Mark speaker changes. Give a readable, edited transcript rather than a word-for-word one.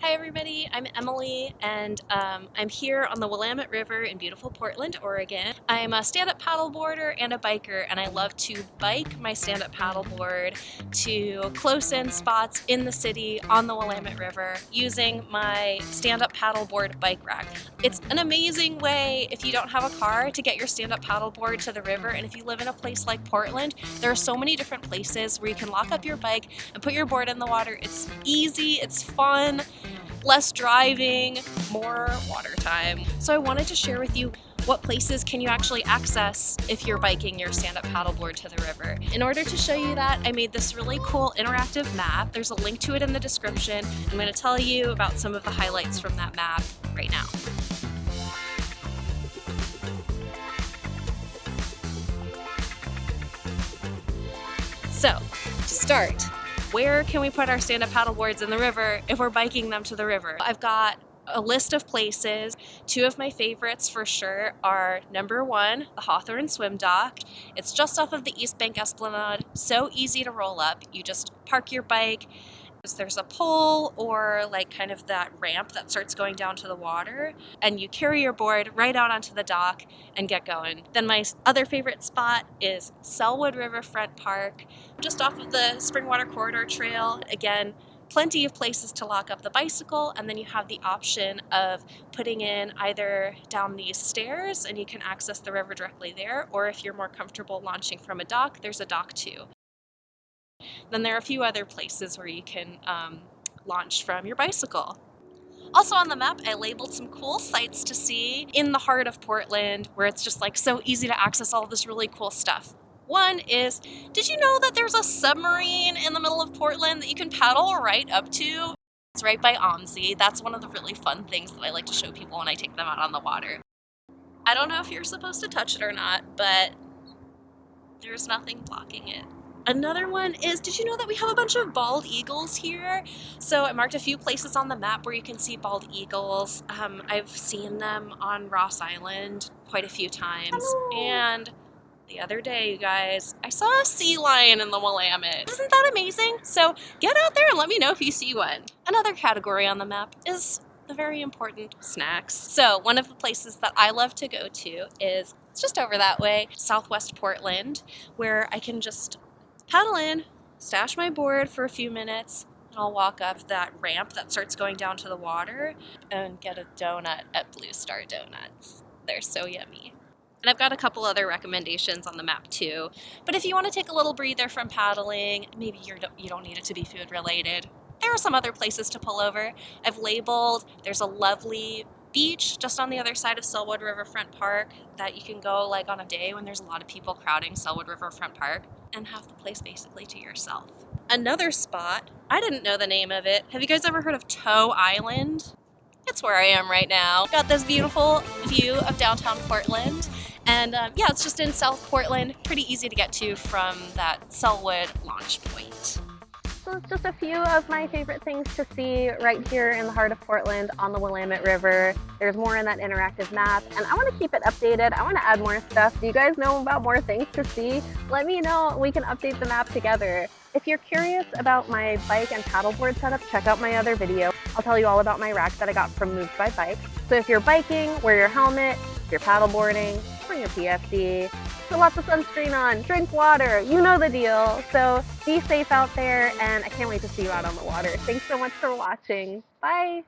Speaker 1: Hi everybody, I'm Emily and I'm here on the Willamette River in beautiful Portland, Oregon. I'm a stand-up paddleboarder and a biker, and I love to bike my stand-up paddleboard to close-in spots in the city on the Willamette River using my stand-up paddleboard bike rack. It's an amazing way, if you don't have a car, to get your stand-up paddleboard to the river, and if you live in a place like Portland, there are so many different places where you can lock up your bike and put your board in the water. It's easy, it's fun, less driving, more water time. So I wanted to share with you what places can you actually access if you're biking your stand-up paddleboard to the river. In order to show you that, I made this really cool interactive map. There's a link to it in the description. I'm going to tell you about some of the highlights from that map right now. So, to start, where can we put our stand-up paddleboards in the river if we're biking them to the river? I've got a list of places. Two of my favorites for sure are number one, the Hawthorne Swim Dock. It's just off of the East Bank Esplanade. So easy to roll up. You just park your bike. There's a pole or like kind of that ramp that starts going down to the water, and you carry your board right out onto the dock and get going. Then my other favorite spot is Sellwood Riverfront Park, just off of the Springwater Corridor Trail. Again, plenty of places to lock up the bicycle, and then you have the option of putting in either down these stairs and you can access the river directly there, or if you're more comfortable launching from a dock, there's a dock too. Then there are a few other places where you can launch from your bicycle. Also on the map, I labeled some cool sites to see in the heart of Portland where it's just like so easy to access all this really cool stuff. One is, did you know that there's a submarine in the middle of Portland that you can paddle right up to? It's right by OMSI. That's one of the really fun things that I like to show people when I take them out on the water. I don't know if you're supposed to touch it or not, but there's nothing blocking it. Another one is, did you know that we have a bunch of bald eagles here? So I marked a few places on the map where you can see bald eagles. I've seen them on Ross Island quite a few times. And the other day, you guys, I saw a sea lion in the Willamette. Isn't that amazing? So get out there and let me know if you see one. Another category on the map is the very important snacks. So one of the places that I love to go to is, it's just over that way, Southwest Portland, where I can just paddle in, stash my board for a few minutes, and I'll walk up that ramp that starts going down to the water and get a donut at Blue Star Donuts. They're so yummy. And I've got a couple other recommendations on the map too. But if you want to take a little breather from paddling, maybe you don't need it to be food related, there are some other places to pull over. I've labeled, there's a lovely beach just on the other side of Sellwood Riverfront Park that you can go like on a day when there's a lot of people crowding Sellwood Riverfront Park and have the place basically to yourself. Another spot, I didn't know the name of it. Have you guys ever heard of Toe Island? It's where I am right now. Got this beautiful view of downtown Portland. And yeah, it's just in South Portland. Pretty easy to get to from that Sellwood launch point.
Speaker 2: So it's just a few of my favorite things to see right here in the heart of Portland on the Willamette River. There's more in that interactive map, and I want to keep it updated. I want to add more stuff. Do you guys know about more things to see? Let me know. We can update the map together. If you're curious about my bike and paddleboard setup, check out my other video. I'll tell you all about my rack that I got from Moved by Bike. So if you're biking, wear your helmet. If you're paddleboarding, bring your PFD. Put lots of sunscreen on, drink water, you know the deal. So be safe out there, and I can't wait to see you out on the water. Thanks so much for watching. Bye.